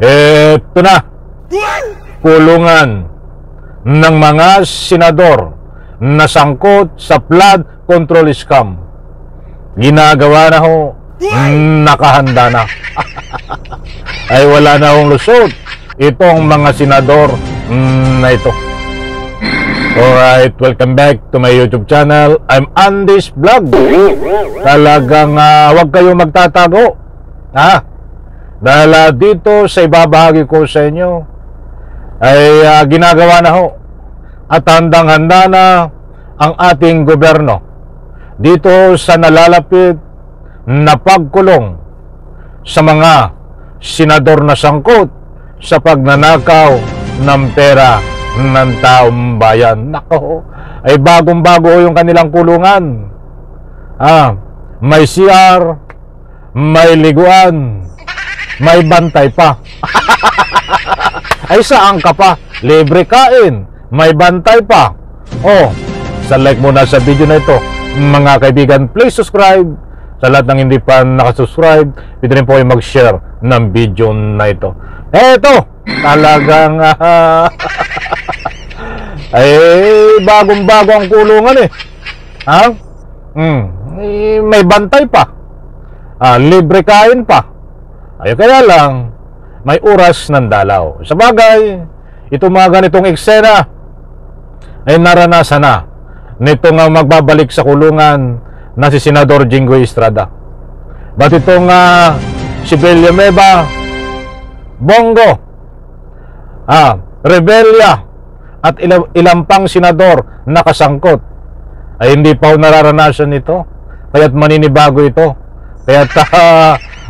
Ito na, kulungan ng mga senador na sangkot sa flood control scam. Ginagawa na ho, nakahanda na. Ay wala na hong lusot itong mga senador na ito. Alright, welcome back to my YouTube channel. I'm Andy's Vlog. Talagang huwag kayong magtatago, dahil dito sa ibabahagi ko sa inyo ay ginagawa na ho at handang-handa na ang ating gobyerno dito sa nalalapit na pagkulong sa mga senador na sangkot sa pagnanakaw ng pera ng taong bayan. Nako, ay bagong-bago yung kanilang kulungan. May CR, may liguan, may bantay pa. Ay saan ka pa? Libre kain, may bantay pa. Sa like muna sa video na ito, mga kaibigan, please subscribe. Sa lahat ng hindi pa nakasubscribe, pwede rin po kayo mag-share ng video na ito. Eto, talagang ay bagong-bago ang kulungan may bantay pa, libre kain pa. Ay kaya lang may oras ng dalaw. Sa bagay, itong mga ganitong eksena ay naranasan na nitong magbabalik sa kulungan na si Senador Jinggoy Estrada. Ba't itong si Villanueva, Bongo, Rebella at ilang pang senador na kasangkot ay hindi pa nararanasan ito, kaya't maninibago ito. Kaya't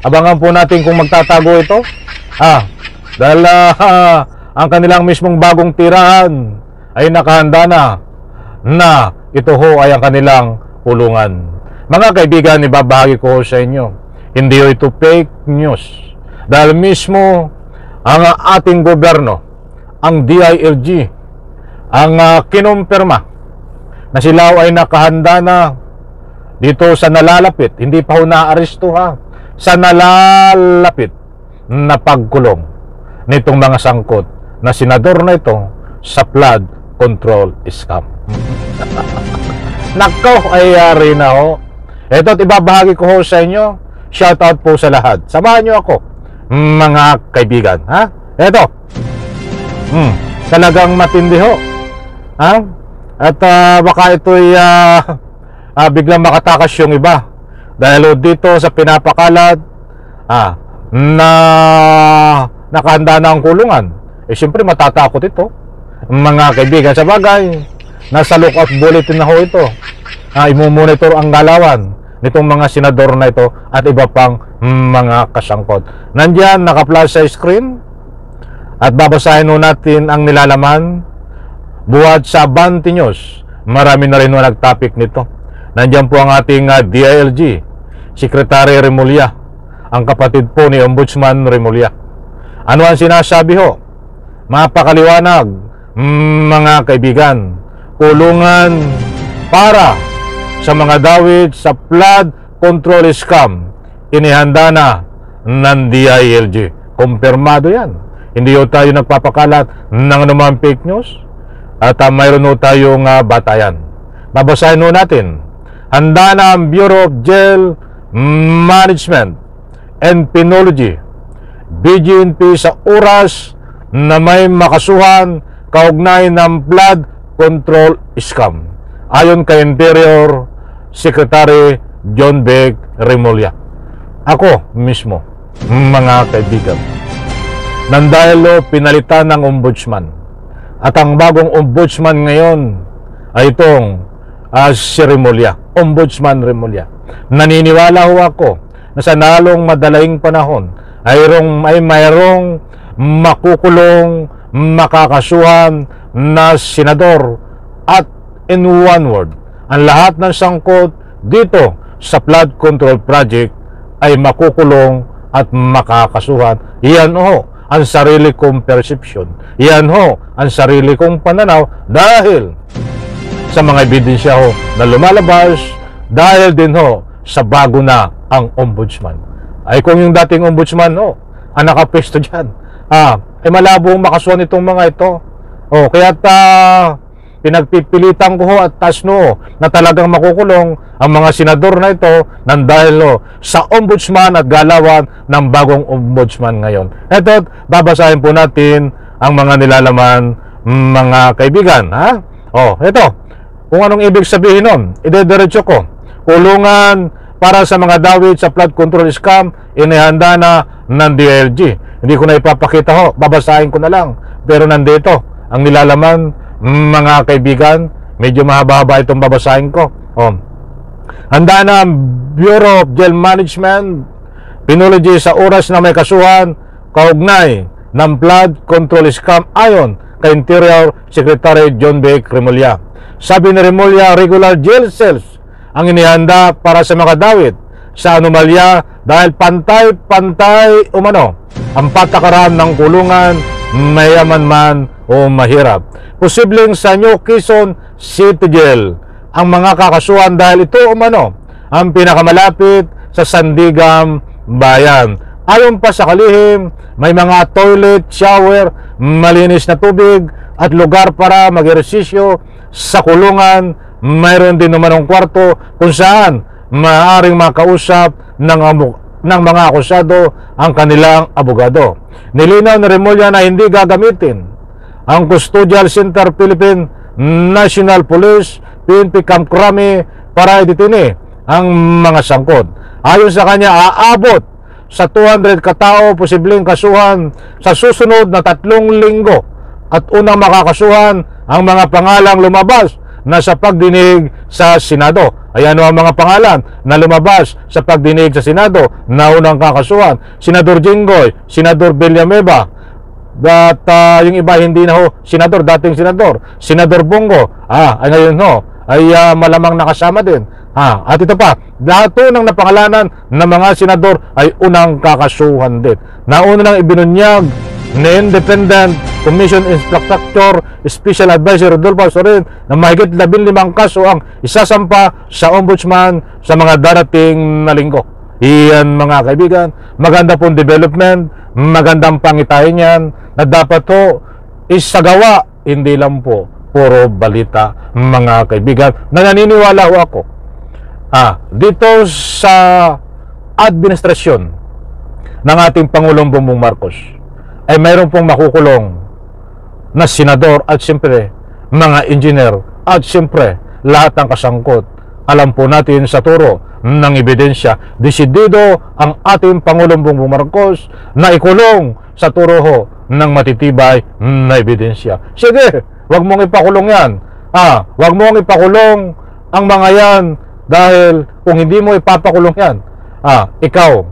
abangan po natin kung magtatago ito, dahil ang kanilang mismong bagong tirahan ay nakahanda na ito ho ay ang kanilang kulungan. Mga kaibigan, ibabahagi ko sa inyo, hindi ito fake news, dahil mismo ang ating gobyerno, ang DILG, ang kinumpirma na sila ay nakahanda na dito sa nalalapit, hindi pa ho naaresto sa nalalapit na pagkulong nitong mga sangkot na senador na ito sa flood control scam. Nako, ay yari na ho. Ito at ibabahagi ko ho sa inyo. Shoutout po sa lahat. Samahan nyo ako, mga kaibigan. Ito, talagang matindi ho. At baka ito'y biglang makatakas yung iba dahil dito sa pinapakalat na nakahanda na ang kulungan. Siyempre matatakot ito, mga kaibigan. Sa bagay, nasa lookout bulletin na ho ito. Imumonitor ang galawan nitong mga senador na ito at iba pang mga kasangkot. Nandiyan, naka-flash sa screen at babasahin ho natin ang nilalaman. Buhat sa Abante News, marami na rin nag-topic nito. Nandiyan po ang ating DILG, Secretary Remulla, ang kapatid po ni Ombudsman Remulla. Ano ang sinasabi ho? Mapakaliwanag, mga kaibigan. Kulungan para sa mga dawit sa flood control scam, inihanda na ng DILG. Kumpirmado yan. Hindi ho tayo nagpapakalat ng anumang fake news. At mayroon ho tayong batayan. Babasahin ho natin. Handa na ang Bureau of Jail Management and Penology, BGNP, sa oras na may makasuhan kaugnay ng flood control scam, ayon kay Interior Secretary John Beck Remulla. Ako mismo, mga kaibigan, nandahil pinalitan ng ombudsman. At ang bagong ombudsman ngayon ay itong si Remulla, Ombudsman Remulla. Naniniwala ho ako na sa nalong madaling panahon ay mayroong makukulong, makakasuhan na senador at in one word, ang lahat ng sangkot dito sa flood control project ay makukulong at makakasuhan. Iyan ho ang sarili kong perception. Iyan ho ang sarili kong pananaw dahil sa mga ebidensya ho na lumalabas, dahil din ho sa bago na ang ombudsman. ay kung yung dating ombudsman, ang nakapesto dyan, ay malabong makasuhan itong mga ito. Kaya pinagpipilitan ko at tasno na talagang makukulong ang mga senador na ito nang dahil sa ombudsman at galawan ng bagong ombudsman ngayon. Ito, babasahin po natin ang mga nilalaman, mga kaibigan. Ito, kung anong ibig sabihin nun, idediretso ko. Kulungan para sa mga dawit sa flood control scam, inihanda na ng DILG. Hindi ko na ipapakita babasahin ko na lang. Pero nandito ang nilalaman, mga kaibigan, medyo mahaba-haba itong babasahin ko. Handa na ang Bureau of Jail Management, Penology sa oras na may kasuhan kaugnay ng flood control scam ayon kay Interior Secretary John B. Remulla. Sabi ni Remulla, regular jail cells ang inihanda para sa mga dawit sa anomalya dahil pantay-pantay ang patakaran ng kulungan, mayaman man o mahirap. Posibleng sa New Quezon City Jail ang mga kakasuhan dahil ito ang pinakamalapit sa Sandigam Bayan. Ayon pa sa kalihim, may mga toilet, shower, malinis na tubig at lugar para mag-ehersisyo sa kulungan. Mayroon din naman ang kwarto kung saan maaaring makausap ng mga akusado ang kanilang abogado. Nilinaw ni Remulla na hindi gagamitin ang Custodial Center Philippine National Police, PNP Camp Crame para idetine ang mga sangkot. Ayon sa kanya, aabot sa 200 katao posibleng kasuhan sa susunod na 3 linggo at unang makakasuhan ang mga pangalang lumabas na sa pagdinig sa Senado. Ayan ang mga pangalan na lumabas sa pagdinig sa Senado na unang kakasuhan: Senador Jinggoy, Senador Villanueva, at yung iba hindi na senador, dating senador, Senador Bongo, ay ngayon ay malamang nakasama din. At ito pa, lahat ng napangalanan ng mga senador ay unang kakasuhan din. Nauna nang ibinunyag ni Independent Commission Inspector Special Advisor Rodolfo Sorin na mahigit 15 kaso ang isasampa sa ombudsman sa mga darating na linggo. Iyan, mga kaibigan, maganda pong development, magandang pangitain yan na dapat isagawa, hindi lang po puro balita, mga kaibigan, na naniniwala ako dito sa administrasyon ng ating Pangulong Bongbong Marcos ay mayroon pong makukulong na senador at siyempre mga engineer at siyempre lahat ng kasangkot. Alam po natin sa turo ng ebidensya, desidido ang ating Pangulong Bongbong Marcos na ikulong sa turo ng matitibay na ebidensya. Sige, wag mong ipakulong yan. Wag mong ipakulong ang mga yan dahil kung hindi mo ipapakulong yan, ikaw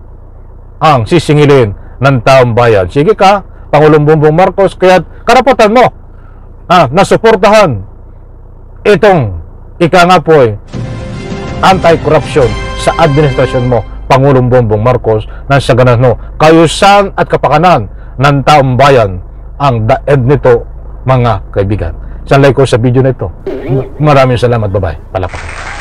ang sisingilin ng taong bayan. Sige ka, Pangulong Bongbong Marcos, kaya karapatan mo na suportahan itong anti-corruption sa administrasyon mo, Pangulong Bongbong Marcos, na sa ganun kayusan at kapakanan ng taong bayan ang daed nito, mga kaibigan. Sanlay ko sa video na ito. Maraming salamat. Bye-bye. Palakpak.